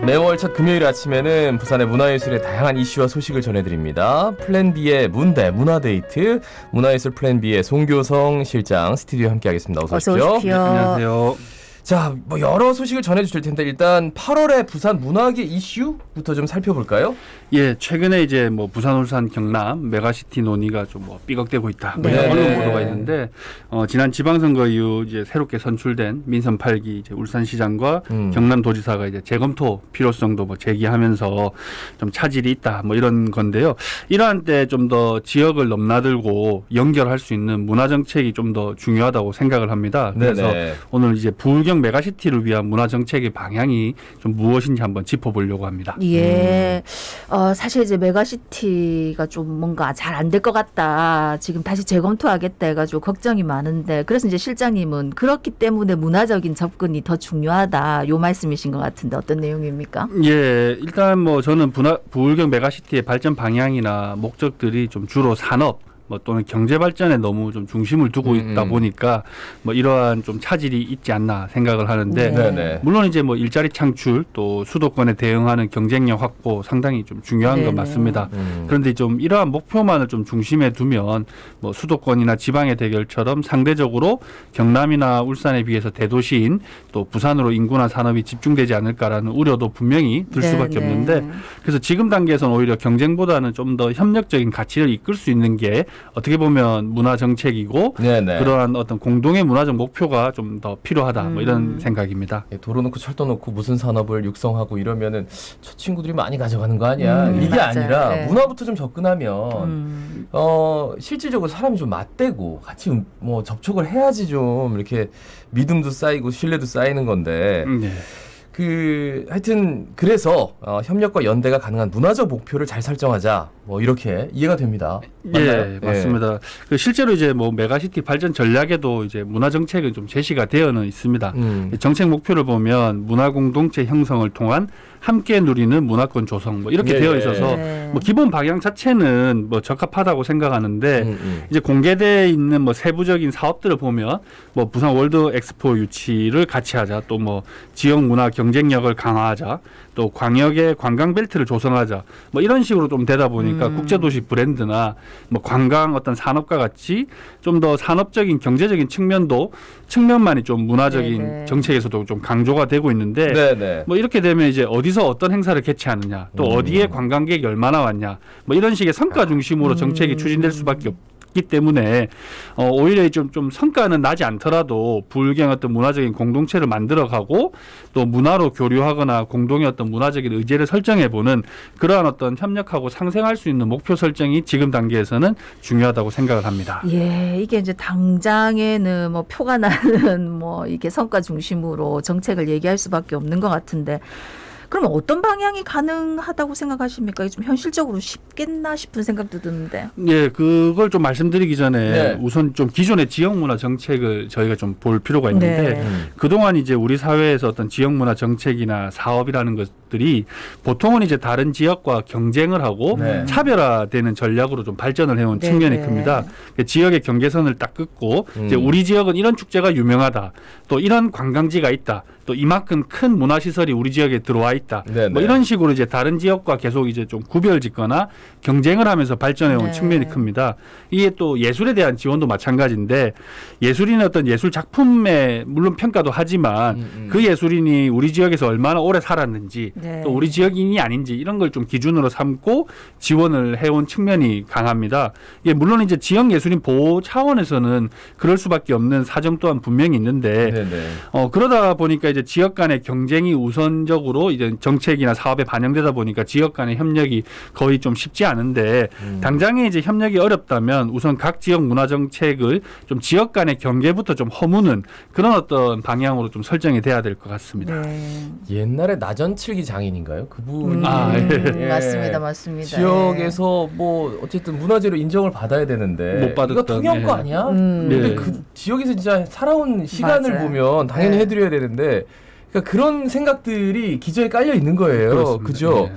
매월 첫 금요일 아침에는 부산의 문화예술의 다양한 이슈와 소식을 전해드립니다. 플랜B의 문대 문화데이트, 문화예술 플랜B의 송교성 실장 스튜디오에 함께하겠습니다. 어서 오십시오. 어서 오십시오. 네, 안녕하세요. 자, 뭐 여러 소식을 전해주실 텐데 일단 8월의 부산 문화계 이슈부터 좀 살펴볼까요? 예, 최근에 이제 뭐 부산, 울산, 경남 메가시티 논의가 좀 뭐 삐걱대고 있다. 뭐 이런 네. 언론 보도가 있는데 지난 지방선거 이후 이제 새롭게 선출된 민선 8기 이제 울산시장과 경남도지사가 이제 재검토 필요성도 뭐 제기하면서 좀 차질이 있다. 뭐 이런 건데요. 이러한 때 좀 더 지역을 넘나들고 연결할 수 있는 문화 정책이 좀 더 중요하다고 생각을 합니다. 그래서 네네. 오늘 이제 부울경 메가시티를 위한 문화 정책의 방향이 좀 무엇인지 한번 짚어보려고 합니다. 예. 사실 이제 메가시티가 좀 뭔가 잘 안 될 것 같다. 지금 다시 재검토하겠다 해가지고 걱정이 많은데, 그래서 이제 실장님은 그렇기 때문에 문화적인 접근이 더 중요하다. 요 말씀이신 것 같은데 어떤 내용입니까? 예, 일단 뭐 저는 부울경 메가시티의 발전 방향이나 목적들이 좀 주로 산업 뭐 또는 경제 발전에 너무 좀 중심을 두고 있다 보니까 뭐 이러한 좀 차질이 있지 않나 생각을 하는데 네네. 물론 이제 뭐 일자리 창출 또 수도권에 대응하는 경쟁력 확보 상당히 좀 중요한 건 네네. 맞습니다. 그런데 좀 이러한 목표만을 좀 중심에 두면 뭐 수도권이나 지방의 대결처럼 상대적으로 경남이나 울산에 비해서 대도시인 또 부산으로 인구나 산업이 집중되지 않을까라는 우려도 분명히 들 수밖에 네네. 없는데, 그래서 지금 단계에서는 오히려 경쟁보다는 좀 더 협력적인 가치를 이끌 수 있는 게 어떻게 보면 문화 정책이고 네네. 그러한 어떤 공동의 문화적 목표가 좀 더 필요하다. 뭐 이런 생각입니다. 도로 놓고 철도 놓고 무슨 산업을 육성하고 이러면은 저 친구들이 많이 가져가는 거 아니야. 이게 맞아요. 아니라 네. 문화부터 좀 접근하면 실질적으로 사람이 좀 맞대고 같이 뭐 접촉을 해야지 좀 이렇게 믿음도 쌓이고 신뢰도 쌓이는 건데 네. 하여튼 그래서 협력과 연대가 가능한 문화적 목표를 잘 설정하자 뭐 이렇게 이해가 됩니다. 맞나요? 예, 맞습니다. 그 실제로 이제 뭐 메가시티 발전 전략에도 이제 문화 정책은 좀 제시가 되어는 있습니다. 정책 목표를 보면 문화 공동체 형성을 통한 함께 누리는 문화권 조성 뭐 이렇게 네, 되어 네. 있어서 네. 뭐 기본 방향 자체는 뭐 적합하다고 생각하는데 이제 공개되어 있는 뭐 세부적인 사업들을 보면 뭐 부산 월드 엑스포 유치를 같이 하자, 또 뭐 지역 문화 경쟁력을 강화하자, 또 광역의 관광 벨트를 조성하자, 뭐 이런 식으로 좀 되다 보니까 국제도시 브랜드나 뭐 관광 어떤 산업과 같이 좀 더 산업적인 경제적인 측면만이 좀 문화적인 네네. 정책에서도 좀 강조가 되고 있는데 네네. 뭐 이렇게 되면 이제 어디서 어떤 행사를 개최하느냐, 또 어디에 관광객이 얼마나 왔냐, 뭐 이런 식의 성과 중심으로 정책이 추진될 수밖에 없기 때문에 오히려 좀 성과는 나지 않더라도 부울경 어떤 문화적인 공동체를 만들어가고 또 문화로 교류하거나 공동의 어떤 문화적인 의제를 설정해보는 그러한 어떤 협력하고 상생할 수 있는 목표 설정이 지금 단계에서는 중요하다고 생각을 합니다. 예, 이게 이제 당장에는 뭐 표가 나는 뭐 이게 성과 중심으로 정책을 얘기할 수밖에 없는 것 같은데, 그럼 어떤 방향이 가능하다고 생각하십니까? 이게 좀 현실적으로 쉽겠나 싶은 생각도 드는데. 예, 그걸 좀 말씀드리기 전에 네. 우선 좀 기존의 지역문화 정책을 저희가 좀 볼 필요가 있는데 네. 그동안 이제 우리 사회에서 어떤 지역문화 정책이나 사업이라는 것들이 보통은 이제 다른 지역과 경쟁을 하고 네. 차별화되는 전략으로 좀 발전을 해온 네, 측면이 네. 큽니다. 지역의 경계선을 딱 긋고 이제 우리 지역은 이런 축제가 유명하다, 또 이런 관광지가 있다, 또 이만큼 큰 문화시설이 우리 지역에 들어와 있다. 네네. 뭐 이런 식으로 이제 다른 지역과 계속 이제 좀 구별짓거나 경쟁을 하면서 발전해온 네. 측면이 큽니다. 이게 또 예술에 대한 지원도 마찬가지인데, 예술인의 어떤 예술 작품에 물론 평가도 하지만 그 예술인이 우리 지역에서 얼마나 오래 살았는지, 네. 또 우리 지역인이 아닌지 이런 걸 좀 기준으로 삼고 지원을 해온 측면이 강합니다. 예, 물론 이제 지역 예술인 보호 차원에서는 그럴 수밖에 없는 사정 또한 분명히 있는데 네네. 그러다 보니까 이제 지역 간의 경쟁이 우선적으로 이제 정책이나 사업에 반영되다 보니까 지역 간의 협력이 거의 좀 쉽지 않은데 당장에 이제 협력이 어렵다면 우선 각 지역 문화 정책을 좀 지역 간의 경계부터 좀 허무는 그런 어떤 방향으로 좀 설정이 돼야 될 것 같습니다. 네. 옛날에 나전칠기 장인인가요? 그분 예. 맞습니다, 맞습니다. 지역에서 뭐 어쨌든 문화재로 인정을 받아야 되는데 못 받았던, 이거 통영 거 예. 아니야? 음. 근데 네. 그 지역에서 진짜 살아온 시간을 맞아요. 보면 당연히 네. 해드려야 되는데 그러니까 그런 생각들이 기저에 깔려 있는 거예요. 그렇습니다. 그죠? 예.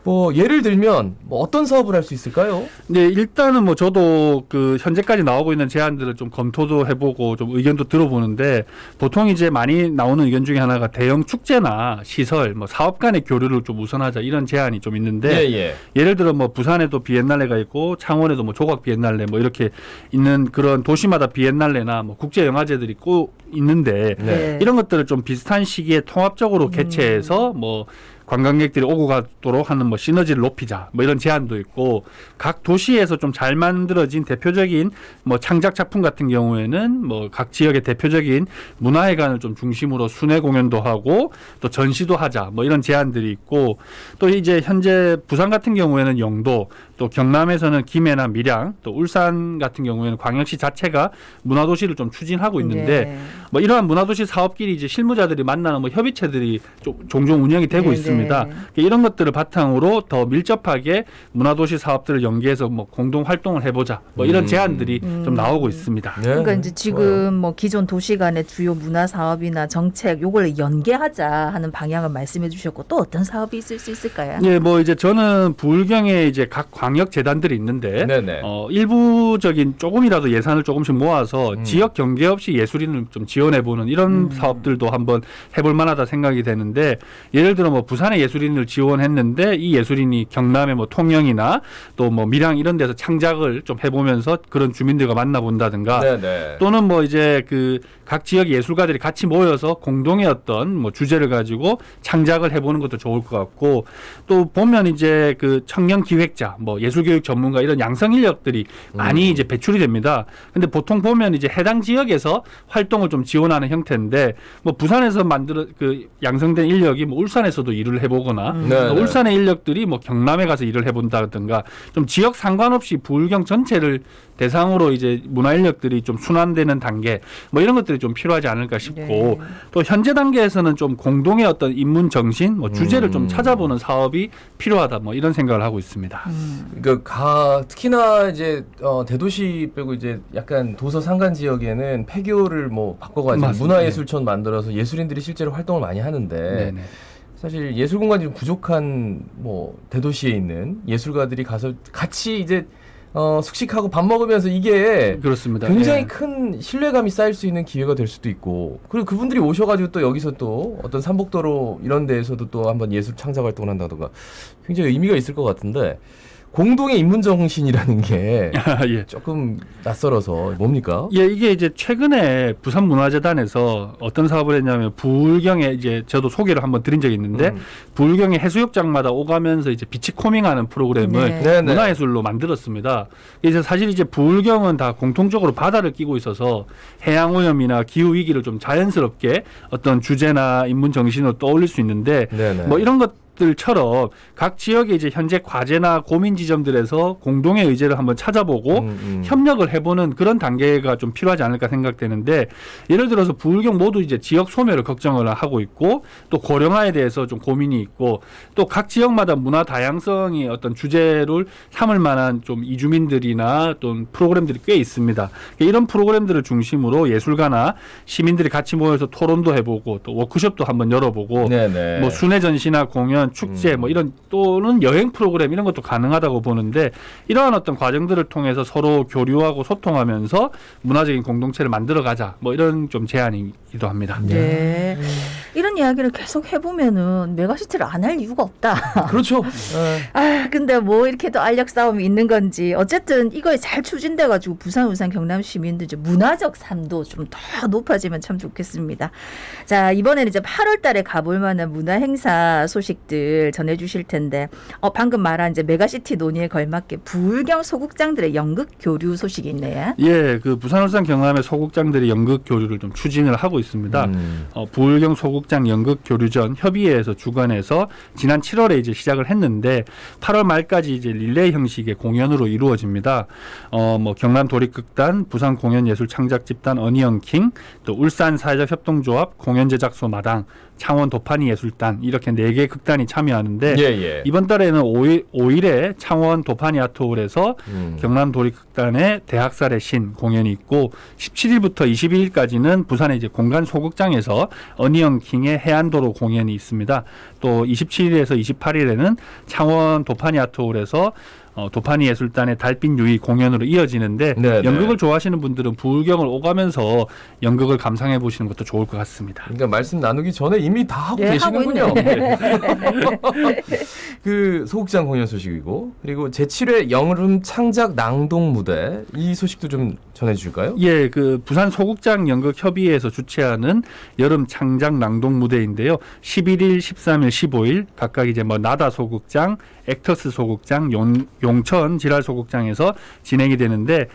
뭐 예를 들면 뭐 어떤 사업을 할 수 있을까요? 네, 일단은 뭐 저도 그 현재까지 나오고 있는 제안들을 좀 검토도 해보고 좀 의견도 들어보는데 보통 이제 많이 나오는 의견 중에 하나가 대형 축제나 시설, 뭐 사업 간의 교류를 좀 우선하자 이런 제안이 좀 있는데 예를 들어 뭐 부산에도 비엔날레가 있고 창원에도 뭐 조각 비엔날레 뭐 이렇게 있는 그런 도시마다 비엔날레나 뭐 국제 영화제들이 꼭 있는데 네. 이런 것들을 좀 비슷한 시기에 통합적으로 개최해서 뭐 관광객들이 오고 가도록 하는 뭐 시너지를 높이자 뭐 이런 제안도 있고 각 도시에서 좀 잘 만들어진 대표적인 뭐 창작 작품 같은 경우에는 뭐 각 지역의 대표적인 문화회관을 좀 중심으로 순회 공연도 하고 또 전시도 하자 뭐 이런 제안들이 있고 또 이제 현재 부산 같은 경우에는 영도 또 경남에서는 김해나 밀양 또 울산 같은 경우에는 광역시 자체가 문화도시를 좀 추진하고 있는데 네. 뭐 이러한 문화도시 사업끼리 이제 실무자들이 만나는 뭐 협의체들이 종종 운영이 되고 네, 있습니다. 네. 이런 것들을 바탕으로 더 밀접하게 문화도시 사업들을 연계해서 뭐 공동 활동을 해보자 뭐 이런 제안들이 좀 나오고 있습니다. 네. 그러니까 이제 지금 뭐 기존 도시 간의 주요 문화 사업이나 정책 요걸 연계하자 하는 방향을 말씀해 주셨고 또 어떤 사업이 있을 수 있을까요? 예, 뭐 이제 저는 부울경에 이제 각 광역 재단들이 있는데 네네. 일부적인 조금이라도 예산을 조금씩 모아서 지역 경계 없이 예술인을 좀 지원해보는 이런 사업들도 한번 해볼 만하다 생각이 되는데 예를 들어 뭐 부산의 예술인을 지원했는데 이 예술인이 경남의 뭐 통영이나 또 뭐 밀양 이런 데서 창작을 좀 해보면서 그런 주민들과 만나본다든가 네네. 또는 뭐 이제 그 각 지역 예술가들이 같이 모여서 공동의 어떤 뭐 주제를 가지고 창작을 해보는 것도 좋을 것 같고 또 보면 이제 그 청년 기획자 뭐 예술교육 전문가 이런 양성 인력들이 많이 이제 배출이 됩니다. 근데 보통 보면 이제 해당 지역에서 활동을 좀 지원하는 형태인데 뭐 부산에서 그 양성된 인력이 뭐 울산에서도 일을 해보거나 네네. 울산의 인력들이 뭐 경남에 가서 일을 해본다든가 좀 지역 상관없이 부울경 전체를 대상으로 이제 문화 인력들이 좀 순환되는 단계 뭐 이런 것들이 좀 필요하지 않을까 싶고 네. 또 현재 단계에서는 좀 공동의 어떤 입문 정신 뭐 주제를 좀 찾아보는 사업이 필요하다 뭐 이런 생각을 하고 있습니다. 그러니까 특히나 이제 대도시 빼고 이제 약간 도서 산간 지역에는 폐교를 뭐 바꿔가지고 맞습니다. 문화예술촌 만들어서 예술인들이 실제로 활동을 많이 하는데 네네. 사실 예술 공간이 좀 부족한 뭐 대도시에 있는 예술가들이 가서 같이 이제 숙식하고 밥 먹으면서 이게 그렇습니다. 굉장히 예. 큰 신뢰감이 쌓일 수 있는 기회가 될 수도 있고 그리고 그분들이 오셔가지고 또 여기서 또 어떤 삼복도로 이런 데에서도 또 한번 예술 창작 활동을 한다던가 굉장히 의미가 있을 것 같은데 공동의 입문 정신이라는 게 예. 조금 낯설어서 뭡니까? 예, 이게 이제 최근에 부산문화재단에서 어떤 사업을 했냐면 부울경에 이제 저도 소개를 한번 드린 적이 있는데 부울경의 해수욕장마다 오가면서 이제 비치코밍하는 프로그램을 네. 네네. 문화예술로 만들었습니다. 이제 사실 이제 부울경은 다 공통적으로 바다를 끼고 있어서 해양 오염이나 기후 위기를 좀 자연스럽게 어떤 주제나 인문 정신으로 떠올릴 수 있는데 네네. 뭐 이런 것들처럼 각 지역의 이제 현재 과제나 고민 지점들에서 공동의 의제를 한번 찾아보고 협력을 해보는 그런 단계가 좀 필요하지 않을까 생각되는데 예를 들어서 부울경 모두 이제 지역 소멸을 걱정을 하고 있고 또 고령화에 대해서 좀 고민이 있고 또 각 지역마다 문화 다양성이 어떤 주제를 삼을 만한 좀 이주민들이나 또 프로그램들이 꽤 있습니다. 이런 프로그램들을 중심으로 예술가나 시민들이 같이 모여서 토론도 해보고 또 워크숍도 한번 열어보고 네네. 뭐 순회 전시나 공연, 축제 뭐 이런 또는 여행 프로그램 이런 것도 가능하다고 보는데 이러한 어떤 과정들을 통해서 서로 교류하고 소통하면서 문화적인 공동체를 만들어가자 뭐 이런 좀 제안이기도 합니다. 네. 이런 이야기를 계속 해보면은 메가시티를 안 할 이유가 없다. 그렇죠. 아, 근데 뭐 이렇게 또 알력 싸움이 있는 건지 어쨌든 이거에 잘 추진돼가지고 부산, 울산, 경남 시민들 이제 문화적 삶도 좀 더 높아지면 참 좋겠습니다. 자, 이번에는 이제 8월달에 가볼 만한 문화 행사 소식들 전해주실 텐데, 방금 말한 이제 메가시티 논의에 걸맞게 부울경 소극장들의 연극 교류 소식이 있네요. 예, 그 부산, 울산, 경남의 소극장들이 연극 교류를 좀 추진을 하고 있습니다. 부울경 소극장 연극 교류전 협의회에서 주관해서 지난 7월에 이제 시작을 했는데 8월 말까지 이제 릴레이 형식의 공연으로 이루어집니다. 뭐 경남 도립극단, 부산 공연예술 창작집단 어니언킹, 또 울산 사회적 협동조합 공연제작소 마당, 창원 도파니 예술단 이렇게 4개 극단이 참여하는데 예, 예. 이번 달에는 5일에 창원 도파니 아트홀에서 경남 도립극단의 대학살의 신 공연이 있고 17일부터 22일까지는 부산의 이제 공간 소극장에서 어니언 킹의 해안도로 공연이 있습니다. 또 27일에서 28일에는 창원 도파니 아트홀에서 도파니 예술단의 달빛 유의 공연으로 이어지는데 네네. 연극을 좋아하시는 분들은 부울경을 오가면서 연극을 감상해 보시는 것도 좋을 것 같습니다. 그러니까 말씀 나누기 전에 이미 다 하고 네, 계시는군요. 하고 그 소극장 공연 소식이고 그리고 제7회 여름 창작 낭독 무대 이 소식도 좀 전해주실까요? 예, 그 부산 소극장 연극협의회에서 주최하는 여름 창작 낭독 무대인데요. 11일, 13일, 15일 각각 이제 뭐 나다 소극장, 액터스 소극장, 용천 지랄 소극장에서 진행이 되는데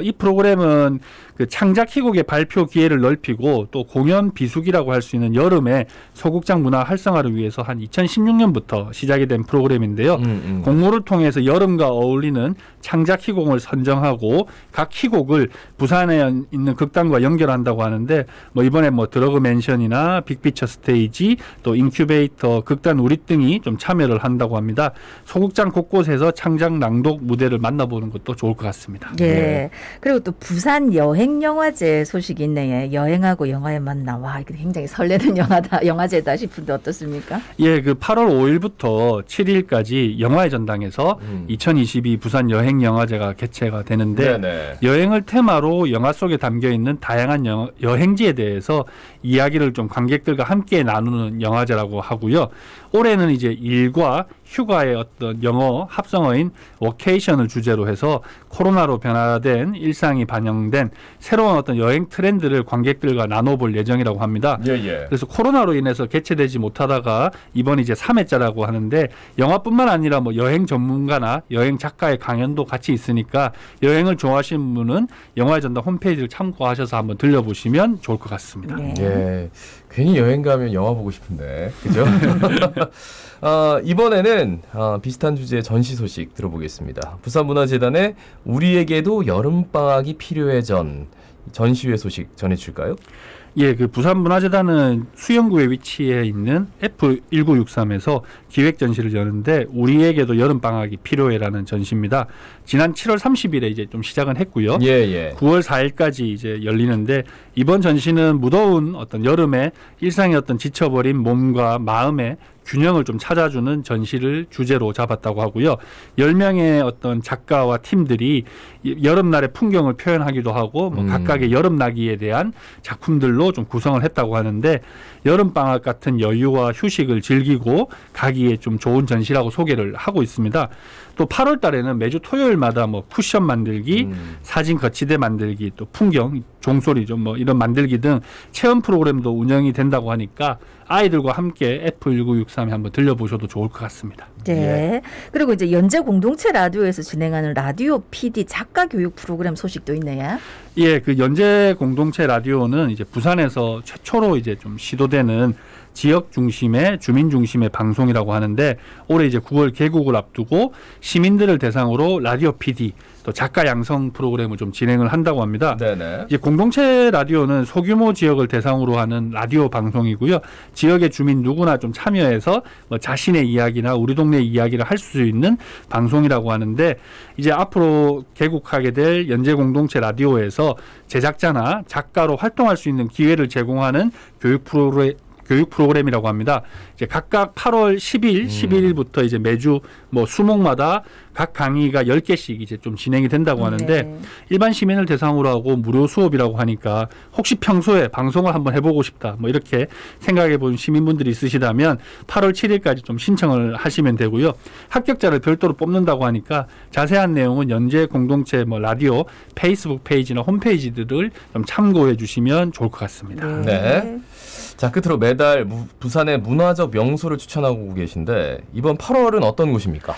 이 프로그램은 그 창작 희곡의 발표 기회를 넓히고 또 공연 비수기라고 할 수 있는 여름에 소극장 문화 활성화를 위해서 한 2016년부터 시작이 된 프로그램인데요. 공모를 통해서 여름과 어울리는 창작 희곡을 선정하고 각 희곡을 부산에 있는 극단과 연결한다고 하는데 뭐 이번에 뭐 드러그 맨션이나 빅피처 스테이지 또 인큐베이터 극단 우리 등이 좀 참여를 한다고 합니다. 소극장 곳곳에서 창작 낭독 무대를 만나보는 것도 좋을 것 같습니다. 예. 그리고 또 부산 여행영화제 소식이 있네요. 여행하고 영화의 만남. 와, 이거 굉장히 설레는 영화제다 싶은데 어떻습니까? 예, 그 8월 5일부터 7일까지 영화의 전당에서 2022 부산 여행영화제가 개최가 되는데 네네. 여행을 테마로 영화 속에 담겨 있는 다양한 여행지에 대해서 이야기를 좀 관객들과 함께 나누는 영화제라고 하고요. 올해는 이제 일과 휴가의 어떤 영어 합성어인 워케이션을 주제로 해서 코로나로 변화된 일상이 반영된 새로운 어떤 여행 트렌드를 관객들과 나눠볼 예정이라고 합니다. 예, 예. 그래서 코로나로 인해서 개최되지 못하다가 이번 이제 3회째라고 하는데 영화뿐만 아니라 뭐 여행 전문가나 여행 작가의 강연도 같이 있으니까 여행을 좋아하시는 분은 영화의 전당 홈페이지를 참고하셔서 한번 들려보시면 좋을 것 같습니다. 네. 예. 괜히 여행 가면 영화 보고 싶은데. 그죠? 이번에는 비슷한 주제의 전시 소식 들어보겠습니다. 부산문화재단의 우리에게도 여름방학이 필요해 전시회 소식 전해줄까요? 예, 그 부산문화재단은 수영구에 위치해 있는 F1963에서 기획 전시를 여는데 우리에게도 여름방학이 필요해라는 전시입니다. 지난 7월 30일에 이제 좀 시작은 했고요. 예, 예. 9월 4일까지 이제 열리는데 이번 전시는 무더운 어떤 여름에 일상의 어떤 지쳐버린 몸과 마음의 균형을 좀 찾아주는 전시를 주제로 잡았다고 하고요. 10명의 어떤 작가와 팀들이 여름날의 풍경을 표현하기도 하고 뭐 각각의 여름나기에 대한 작품들로 좀 구성을 했다고 하는데 여름방학 같은 여유와 휴식을 즐기고 가기에 좀 좋은 전시라고 소개를 하고 있습니다. 또 8월 달에는 매주 토요일마다 뭐 쿠션 만들기, 사진 거치대 만들기, 또 풍경, 종소리 좀 뭐 이런 만들기 등 체험 프로그램도 운영이 된다고 하니까 아이들과 함께 F1963에 한번 들려보셔도 좋을 것 같습니다. 네. 예. 그리고 이제 연재 공동체 라디오에서 진행하는 라디오 PD 작가 교육 프로그램 소식도 있네요. 예, 그 연재 공동체 라디오는 이제 부산에서 최초로 이제 좀 시도되는 지역 중심의 주민 중심의 방송이라고 하는데 올해 이제 9월 개국을 앞두고 시민들을 대상으로 라디오 PD 또 작가 양성 프로그램을 좀 진행을 한다고 합니다. 네네. 이제 공동체 라디오는 소규모 지역을 대상으로 하는 라디오 방송이고요. 지역의 주민 누구나 좀 참여해서 뭐 자신의 이야기나 우리 동네 이야기를 할 수 있는 방송이라고 하는데 이제 앞으로 개국하게 될 연재 공동체 라디오에서 제작자나 작가로 활동할 수 있는 기회를 제공하는 교육 프로그램이라고 합니다. 이제 각각 8월 10일, 11일부터 이제 매주 뭐 수목마다 각 강의가 10개씩 이제 좀 진행이 된다고 하는데 네. 일반 시민을 대상으로 하고 무료 수업이라고 하니까 혹시 평소에 방송을 한번 해보고 싶다 뭐 이렇게 생각해 본 시민분들이 있으시다면 8월 7일까지 좀 신청을 하시면 되고요. 합격자를 별도로 뽑는다고 하니까 자세한 내용은 연재 공동체 뭐 라디오 페이스북 페이지나 홈페이지들을 좀 참고해 주시면 좋을 것 같습니다. 네. 자, 끝으로 매달 부산의 문화적 명소를 추천하고 계신데 이번 8월은 어떤 곳입니까?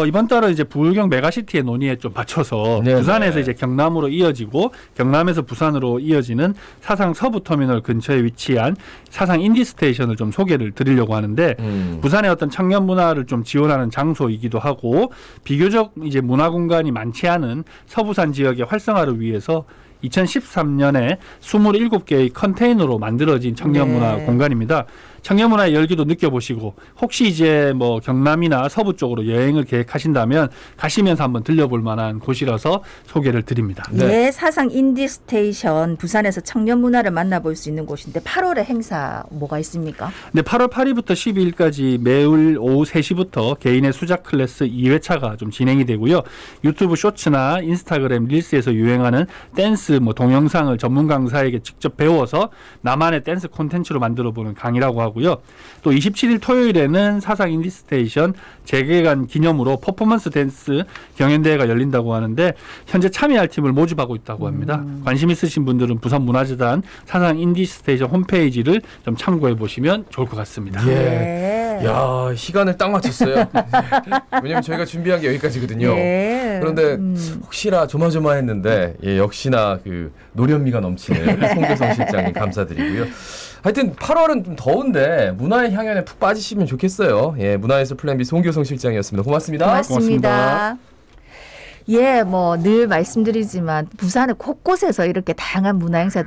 이번 달은 이제 부울경 메가시티의 논의에 좀 맞춰서 네네. 부산에서 이제 경남으로 이어지고 경남에서 부산으로 이어지는 사상 서부터미널 근처에 위치한 사상 인디스테이션을 좀 소개를 드리려고 하는데 부산의 어떤 청년 문화를 좀 지원하는 장소이기도 하고 비교적 이제 문화 공간이 많지 않은 서부산 지역의 활성화를 위해서 2013년에 27개의 컨테이너로 만들어진 청년문화 네. 공간입니다. 청년문화의 열기도 느껴보시고 혹시 이제 뭐 경남이나 서부 쪽으로 여행을 계획하신다면 가시면서 한번 들려볼 만한 곳이라서 소개를 드립니다. 네. 예, 사상 인디스테이션 부산에서 청년 문화를 만나볼 수 있는 곳인데 8월에 행사 뭐가 있습니까? 네, 8월 8일부터 12일까지 매일 오후 3시부터 개인의 수작 클래스 2회차가 좀 진행이 되고요. 유튜브 쇼츠나 인스타그램 릴스에서 유행하는 댄스 뭐 동영상을 전문 강사에게 직접 배워서 나만의 댄스 콘텐츠로 만들어보는 강의라고 하고요. 또 27일 토요일에는 사상 인디스테이션 재개관 기념으로 퍼포먼스 댄스 경연대회가 열린다고 하는데 현재 참여할 팀을 모집하고 있다고 합니다. 관심 있으신 분들은 부산문화재단 사상 인디스테이션 홈페이지를 좀 참고해 보시면 좋을 것 같습니다. 예. 네. 야, 시간을 딱 맞췄어요. 왜냐면 저희가 준비한 게 여기까지거든요. 예. 그런데 혹시나 조마조마했는데 역시나 그 노련미가 넘치는 송교성 실장님 감사드리고요. 하여튼 8월은 좀 더운데 문화의 향연에 푹 빠지시면 좋겠어요. 예, 문화예술 플랜 B 송교성 실장이었습니다. 고맙습니다. 고맙습니다. 예, 뭐 늘 말씀드리지만 부산의 곳곳에서 이렇게 다양한 문화 행사